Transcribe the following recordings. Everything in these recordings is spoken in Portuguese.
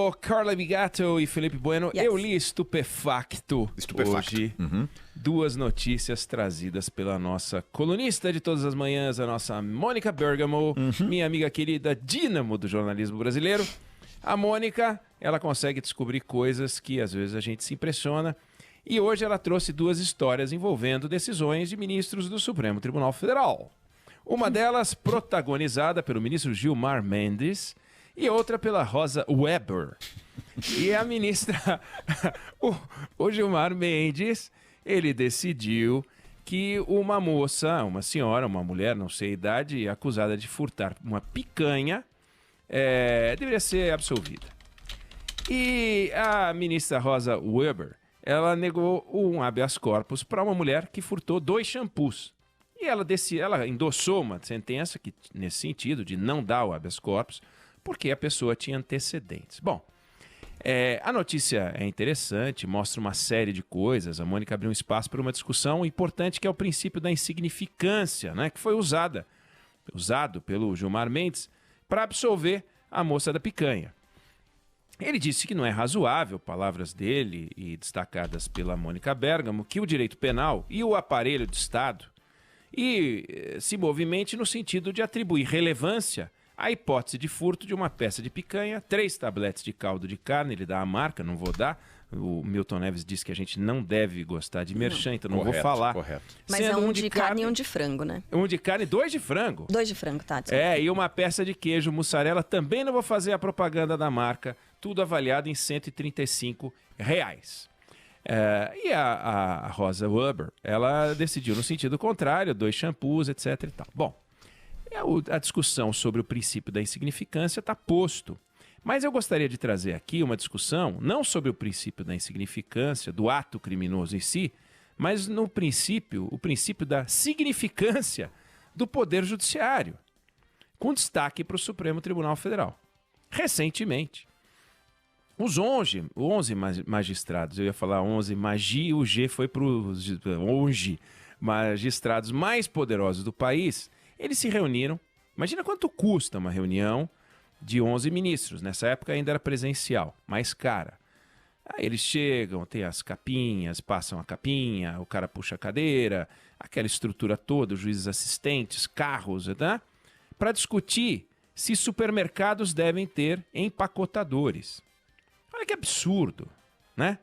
Ô, Carla Bigato e Felipe Bueno, Yes. eu li Estupefacto hoje. Duas notícias trazidas pela nossa colunista de todas as manhãs, a nossa Mônica Bergamo, minha amiga querida dínamo do jornalismo brasileiro. A Mônica, ela consegue descobrir coisas que às vezes a gente se impressiona. E hoje ela trouxe duas histórias envolvendo decisões de ministros do Supremo Tribunal Federal. Uma delas protagonizada pelo ministro Gilmar Mendes e outra pela Rosa Weber. E a ministra, o Gilmar Mendes, ele decidiu que uma moça, uma senhora, uma mulher, não sei a idade, acusada de furtar uma picanha, deveria ser absolvida. E a ministra Rosa Weber, ela negou um habeas corpus para uma mulher que furtou 2 shampoos. E ela endossou uma sentença que, nesse sentido, de não dar o habeas corpus, porque a pessoa tinha antecedentes. Bom, a notícia é interessante, mostra uma série de coisas. A Mônica abriu um espaço para uma discussão importante, que é o princípio da insignificância, né, que foi usado pelo Gilmar Mendes para absolver a moça da picanha. Ele disse que não é razoável, palavras dele e destacadas pela Mônica Bergamo, que o direito penal e o aparelho de Estado se movimente no sentido de atribuir relevância à hipótese de furto de uma peça de picanha, 3 tabletes de caldo de carne, ele dá a marca, não vou dar. O Milton Neves disse que a gente não deve gostar de merchan, então não vou falar. Correto. Mas é um de carne e um de frango, né? Um de carne e 2 de frango. 2 de frango, tá? Desculpa. E uma peça de queijo mussarela, também não vou fazer a propaganda da marca, tudo avaliado em R$135. E a Rosa Weber, ela decidiu no sentido contrário, 2 shampoos, etc e tal. Bom, a discussão sobre o princípio da insignificância está posto. Mas eu gostaria de trazer aqui uma discussão, não sobre o princípio da insignificância, do ato criminoso em si, mas o princípio da significância do Poder Judiciário, com destaque para o Supremo Tribunal Federal. Recentemente, os 11 magistrados, eu ia falar 11 magi, o G foi para os 11 magistrados mais poderosos do país, eles se reuniram. Imagina quanto custa uma reunião de 11 ministros. Nessa época ainda era presencial, mais cara. Aí eles chegam, tem as capinhas, passam a capinha, o cara puxa a cadeira, aquela estrutura toda, os juízes assistentes, carros, né? Para discutir se supermercados devem ter empacotadores. Olha que absurdo, né?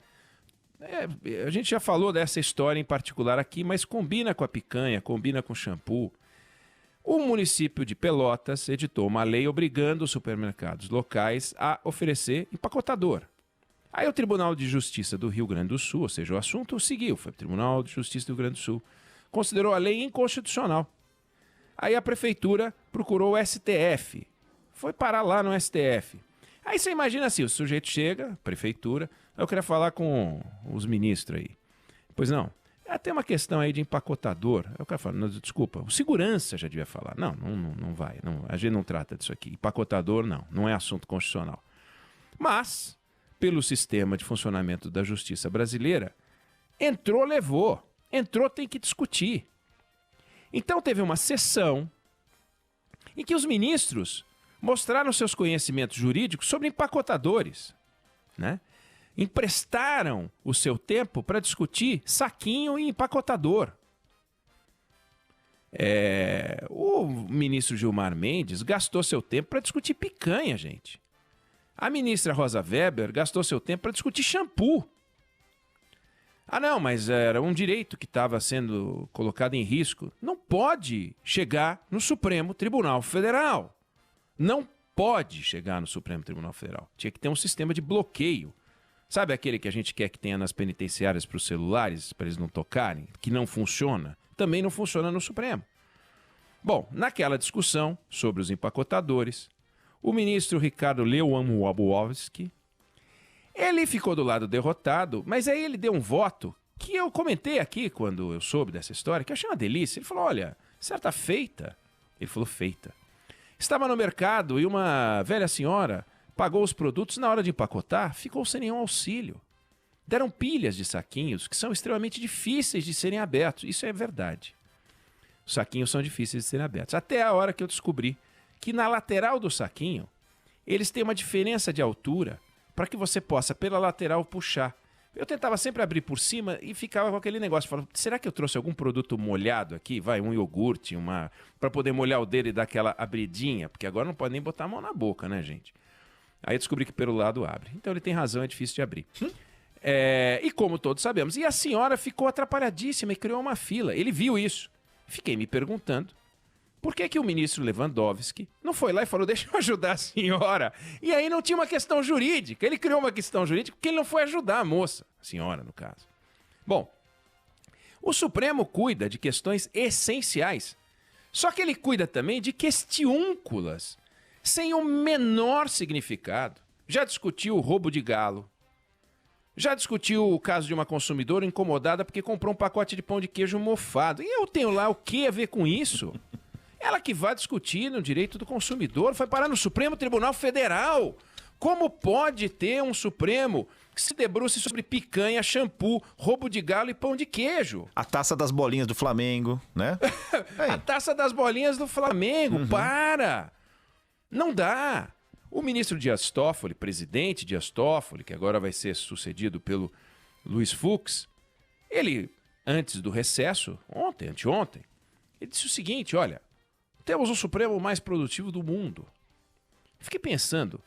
A gente já falou dessa história em particular aqui, mas combina com a picanha, combina com o shampoo. O município de Pelotas editou uma lei obrigando os supermercados locais a oferecer empacotador. Aí o Tribunal de Justiça do Rio Grande do Sul, ou seja, o assunto seguiu, foi o Tribunal de Justiça do Rio Grande do Sul, considerou a lei inconstitucional. Aí a prefeitura procurou o STF, foi parar lá no STF. Aí você imagina assim, o sujeito chega, prefeitura, eu queria falar com os ministros aí. Pois não. Tem uma questão aí de empacotador. Eu quero falar, desculpa, o segurança já devia falar. Não vai. A gente não trata disso aqui. Empacotador, não é assunto constitucional. Mas, pelo sistema de funcionamento da justiça brasileira, entrou, levou. Entrou, tem que discutir. Então teve uma sessão em que os ministros mostraram seus conhecimentos jurídicos sobre empacotadores, né? Emprestaram o seu tempo para discutir saquinho e empacotador. O ministro Gilmar Mendes gastou seu tempo para discutir picanha, gente. A ministra Rosa Weber gastou seu tempo para discutir shampoo. Não, mas era um direito que estava sendo colocado em risco. Não pode chegar no Supremo Tribunal Federal. Não pode chegar no Supremo Tribunal Federal. Tinha que ter um sistema de bloqueio. Sabe aquele que a gente quer que tenha nas penitenciárias para os celulares, para eles não tocarem, que não funciona? Também não funciona no Supremo. Bom, naquela discussão sobre os empacotadores, o ministro Ricardo Lewandowski, ele ficou do lado derrotado, mas aí ele deu um voto que eu comentei aqui quando eu soube dessa história, que eu achei uma delícia. Ele falou, olha, certa feita, ele falou feita, estava no mercado e uma velha senhora pagou os produtos, na hora de empacotar, ficou sem nenhum auxílio. Deram pilhas de saquinhos que são extremamente difíceis de serem abertos. Isso é verdade. Os saquinhos são difíceis de serem abertos. Até a hora que eu descobri que na lateral do saquinho, eles têm uma diferença de altura para que você possa, pela lateral, puxar. Eu tentava sempre abrir por cima e ficava com aquele negócio. Falava, será que eu trouxe algum produto molhado aqui? Vai, um iogurte, para poder molhar o dedo e dar aquela abridinha. Porque agora não pode nem botar a mão na boca, né, gente? Aí eu descobri que pelo lado abre. Então ele tem razão, é difícil de abrir. E como todos sabemos. E a senhora ficou atrapalhadíssima e criou uma fila. Ele viu isso. Fiquei me perguntando. Por que o ministro Lewandowski não foi lá e falou, deixa eu ajudar a senhora? E aí não tinha uma questão jurídica. Ele criou uma questão jurídica porque ele não foi ajudar a moça. A senhora, no caso. Bom, o Supremo cuida de questões essenciais. Só que ele cuida também de questiúnculas, sem o menor significado. Já discutiu o roubo de galo. Já discutiu o caso de uma consumidora incomodada porque comprou um pacote de pão de queijo mofado. E eu tenho lá o que a ver com isso? Ela que vai discutir no direito do consumidor, foi parar no Supremo Tribunal Federal. Como pode ter um Supremo que se debruce sobre picanha, shampoo, roubo de galo e pão de queijo? A taça das bolinhas do Flamengo, né? A taça das bolinhas do Flamengo, para! Não dá. O ministro Dias Toffoli, presidente Dias Toffoli, que agora vai ser sucedido pelo Luiz Fux, ele, antes do recesso, anteontem, ele disse o seguinte, olha, temos o Supremo mais produtivo do mundo. Fiquei pensando,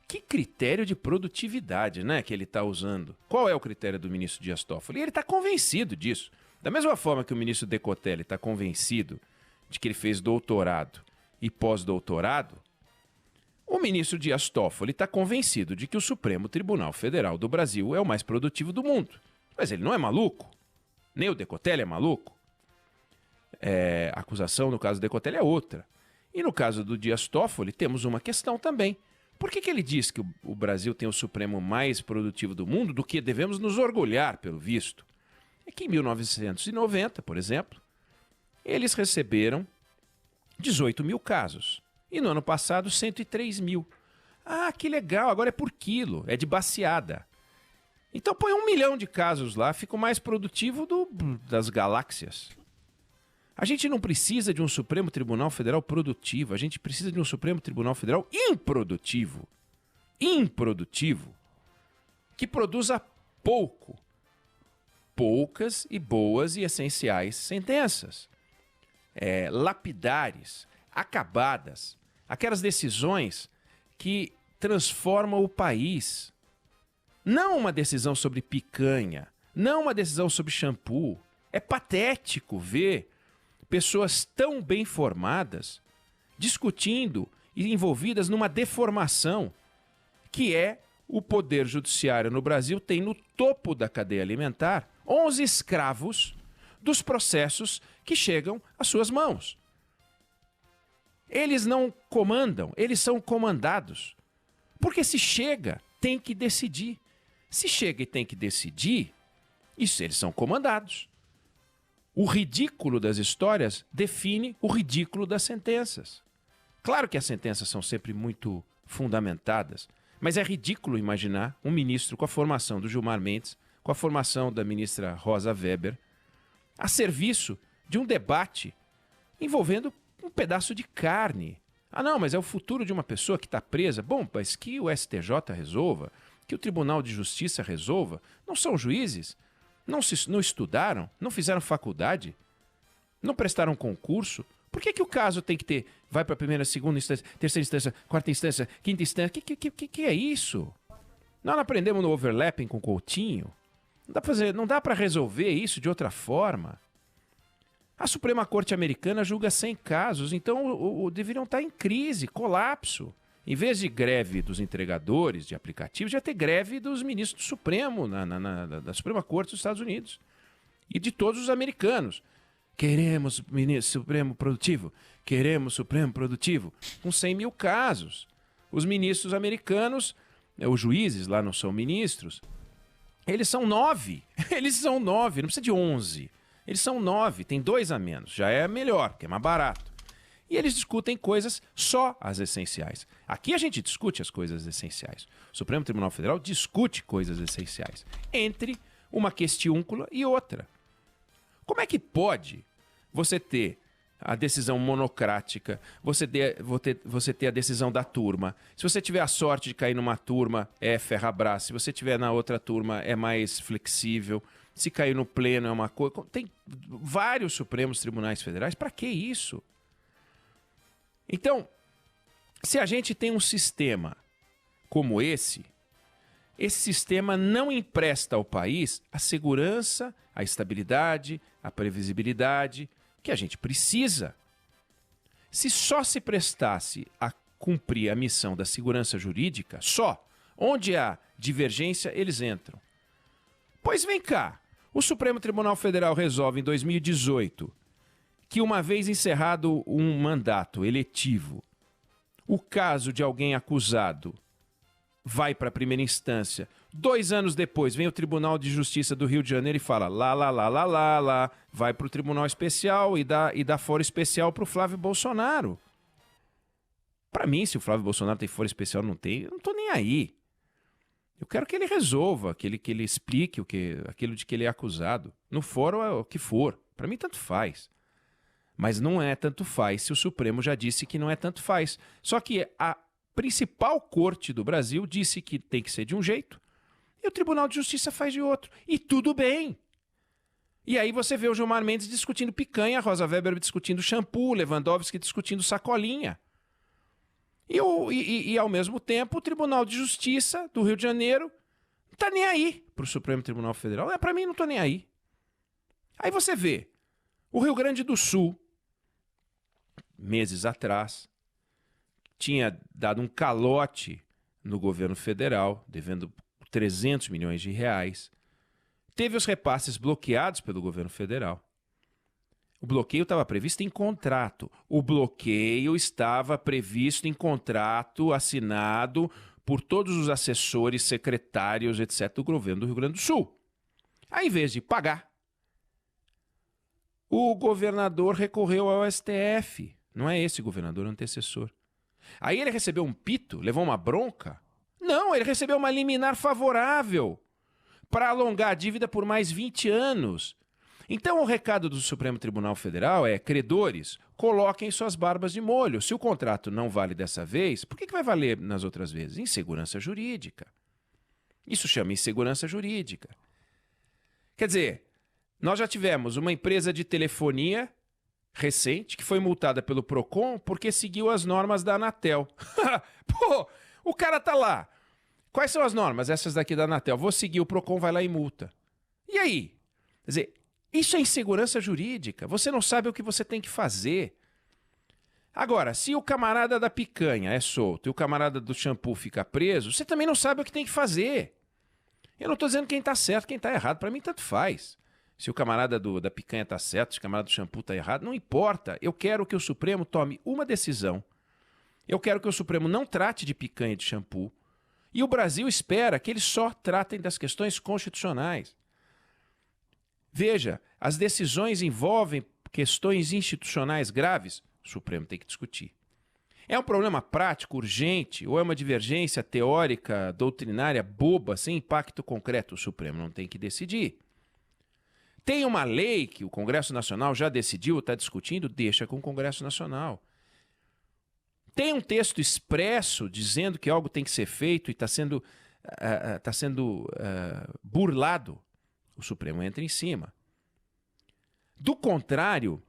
que critério de produtividade, né, que ele está usando? Qual é o critério do ministro Dias Toffoli? E ele está convencido disso. Da mesma forma que o ministro Decotelli está convencido de que ele fez doutorado e pós-doutorado, o ministro Dias Toffoli está convencido de que o Supremo Tribunal Federal do Brasil é o mais produtivo do mundo. Mas ele não é maluco. Nem o Decotelli é maluco. A acusação no caso do Decotelli é outra. E no caso do Dias Toffoli temos uma questão também. Por que ele diz que o Brasil tem o Supremo mais produtivo do mundo, do que devemos nos orgulhar, pelo visto? É que em 1990, por exemplo, eles receberam 18 mil casos. E no ano passado, 103 mil. Ah, que legal, agora é por quilo, é de baseada. Então põe 1 milhão de casos lá, fica o mais produtivo das galáxias. A gente não precisa de um Supremo Tribunal Federal produtivo, a gente precisa de um Supremo Tribunal Federal improdutivo. Improdutivo. Que produza pouco. Poucas e boas e essenciais sentenças. Lapidares, acabadas. Aquelas decisões que transformam o país. Não uma decisão sobre picanha, não uma decisão sobre shampoo. É patético ver pessoas tão bem formadas discutindo e envolvidas numa deformação que é o Poder Judiciário no Brasil tem no topo da cadeia alimentar 11 escravos dos processos que chegam às suas mãos. Eles não comandam, eles são comandados. Porque se chega, tem que decidir. Se chega e tem que decidir, isso eles são comandados. O ridículo das histórias define o ridículo das sentenças. Claro que as sentenças são sempre muito fundamentadas, mas é ridículo imaginar um ministro com a formação do Gilmar Mendes, com a formação da ministra Rosa Weber, a serviço de um debate envolvendo um pedaço de carne. Ah, não, mas é o futuro de uma pessoa que está presa. Bom, mas que o STJ resolva, que o Tribunal de Justiça resolva. Não são juízes? Não estudaram? Não fizeram faculdade? Não prestaram concurso? Por que o caso tem que ter... Vai para a primeira, segunda instância, terceira instância, quarta instância, quinta instância? Que é isso? Nós não aprendemos no overlapping com Coutinho? Não dá para resolver isso de outra forma? A Suprema Corte Americana julga 100 casos, então deveriam estar em crise, colapso. Em vez de greve dos entregadores de aplicativos, já ter greve dos ministros do Supremo, da Suprema Corte dos Estados Unidos. E de todos os americanos. Queremos ministro Supremo produtivo, queremos Supremo produtivo, com 100 mil casos. Os ministros americanos, os juízes lá não são ministros, eles são 9. Eles são 9, não precisa de 11. Eles são 9, tem 2 a menos, já é melhor, porque é mais barato. E eles discutem coisas só as essenciais. Aqui a gente discute as coisas essenciais. O Supremo Tribunal Federal discute coisas essenciais entre uma questiúncula e outra. Como é que pode você ter a decisão monocrática, você ter a decisão da turma. Se você tiver a sorte de cair numa turma, é ferra-brás. Se você tiver na outra turma, é mais flexível. Se cair no pleno, é uma coisa... Tem vários Supremos Tribunais Federais. Para que isso? Então, se a gente tem um sistema como esse sistema não empresta ao país a segurança, a estabilidade, a previsibilidade que a gente precisa. Se só se prestasse a cumprir a missão da segurança jurídica, só, onde há divergência, eles entram. Pois vem cá, o Supremo Tribunal Federal resolve em 2018 que, uma vez encerrado um mandato eletivo, o caso de alguém acusado vai para a primeira instância. 2 anos depois, vem o Tribunal de Justiça do Rio de Janeiro e fala lá, vai para o Tribunal Especial e dá foro especial para o Flávio Bolsonaro. Para mim, se o Flávio Bolsonaro tem foro especial ou não tem, eu não estou nem aí. Eu quero que ele resolva, que ele explique aquilo de que ele é acusado. No fórum é o que for. Para mim, tanto faz. Mas não é tanto faz se o Supremo já disse que não é tanto faz. Só que a principal corte do Brasil disse que tem que ser de um jeito e o Tribunal de Justiça faz de outro. E tudo bem. E aí você vê o Gilmar Mendes discutindo picanha, a Rosa Weber discutindo shampoo, Lewandowski discutindo sacolinha. E ao mesmo tempo o Tribunal de Justiça do Rio de Janeiro não está nem aí para o Supremo Tribunal Federal. Para mim não estou nem aí. Aí você vê o Rio Grande do Sul, meses atrás, tinha dado um calote no governo federal, devendo 300 milhões de reais. Teve os repasses bloqueados pelo governo federal. O bloqueio estava previsto em contrato. O bloqueio estava previsto em contrato assinado por todos os assessores, secretários, etc., do governo do Rio Grande do Sul. Aí, em vez de pagar, o governador recorreu ao STF. Não é esse governador, antecessor. Aí ele recebeu um pito, levou uma bronca? Não, ele recebeu uma liminar favorável para alongar a dívida por mais 20 anos. Então o recado do Supremo Tribunal Federal é: credores, coloquem suas barbas de molho. Se o contrato não vale dessa vez, por que vai valer nas outras vezes? Insegurança jurídica. Isso chama insegurança jurídica. Quer dizer, nós já tivemos uma empresa de telefonia recente que foi multada pelo Procon porque seguiu as normas da Anatel. Pô, o cara tá lá. Quais são as normas? Essas daqui da Anatel. Vou seguir, o Procon vai lá e multa. E aí? Quer dizer, isso é insegurança jurídica. Você não sabe o que você tem que fazer. Agora, se o camarada da picanha é solto e o camarada do shampoo fica preso, você também não sabe o que tem que fazer. Eu não estou dizendo quem está certo, quem está errado. Para mim, tanto faz. Se o camarada da picanha está certo, se o camarada do shampoo está errado, não importa. Eu quero que o Supremo tome uma decisão. Eu quero que o Supremo não trate de picanha e de shampoo. E o Brasil espera que eles só tratem das questões constitucionais. Veja, as decisões envolvem questões institucionais graves. O Supremo tem que discutir. É um problema prático, urgente, ou é uma divergência teórica, doutrinária, boba, sem impacto concreto? O Supremo não tem que decidir. Tem uma lei que o Congresso Nacional já decidiu, está discutindo, deixa com o Congresso Nacional. Tem um texto expresso dizendo que algo tem que ser feito e está sendo burlado. O Supremo entra em cima. Do contrário,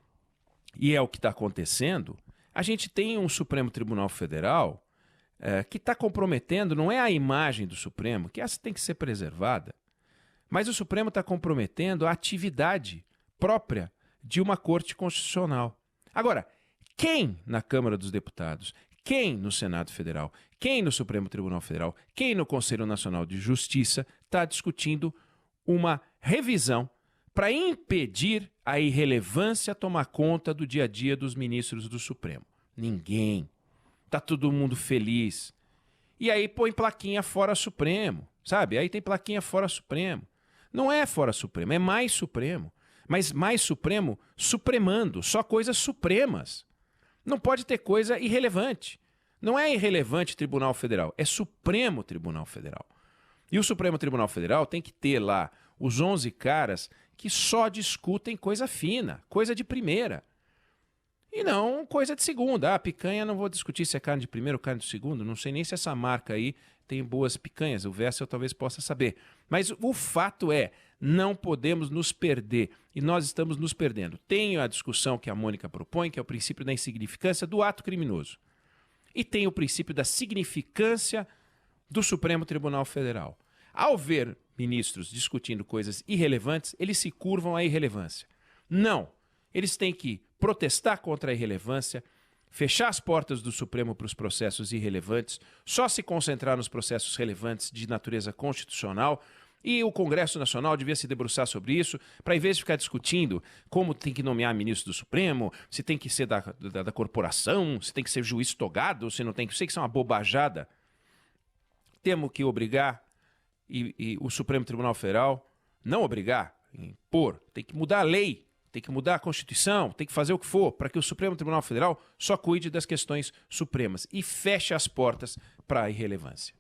e é o que está acontecendo, a gente tem um Supremo Tribunal Federal que está comprometendo, não é a imagem do Supremo, que essa tem que ser preservada, mas o Supremo está comprometendo a atividade própria de uma Corte Constitucional. Agora, quem na Câmara dos Deputados, quem no Senado Federal, quem no Supremo Tribunal Federal, quem no Conselho Nacional de Justiça está discutindo uma revisão para impedir a irrelevância tomar conta do dia a dia dos ministros do Supremo? Ninguém. Está todo mundo feliz. E aí põe plaquinha fora Supremo, sabe? Aí tem plaquinha fora Supremo. Não é fora Supremo, é mais Supremo. Mas mais Supremo supremando, só coisas supremas. Não pode ter coisa irrelevante. Não é irrelevante Tribunal Federal, é Supremo Tribunal Federal. E o Supremo Tribunal Federal tem que ter lá os 11 caras que só discutem coisa fina, coisa de primeira. E não coisa de segunda. Ah, picanha, não vou discutir se é carne de primeiro ou carne de segundo. Não sei nem se essa marca aí tem boas picanhas. O Wessel talvez possa saber. Mas o fato é, não podemos nos perder. E nós estamos nos perdendo. Tem a discussão que a Mônica propõe, que é o princípio da insignificância do ato criminoso. E tem o princípio da significância do Supremo Tribunal Federal. Ao ver ministros discutindo coisas irrelevantes, eles se curvam à irrelevância. Não. Eles têm que protestar contra a irrelevância, fechar as portas do Supremo para os processos irrelevantes, só se concentrar nos processos relevantes de natureza constitucional, e o Congresso Nacional devia se debruçar sobre isso, para, em vez de ficar discutindo como tem que nomear ministro do Supremo, se tem que ser da corporação, se tem que ser juiz togado, se não tem que... sei que isso é uma bobajada. Temos que obrigar, e o Supremo Tribunal Federal, não obrigar, impor, tem que mudar a lei, tem que mudar a Constituição, tem que fazer o que for para que o Supremo Tribunal Federal só cuide das questões supremas e feche as portas para a irrelevância.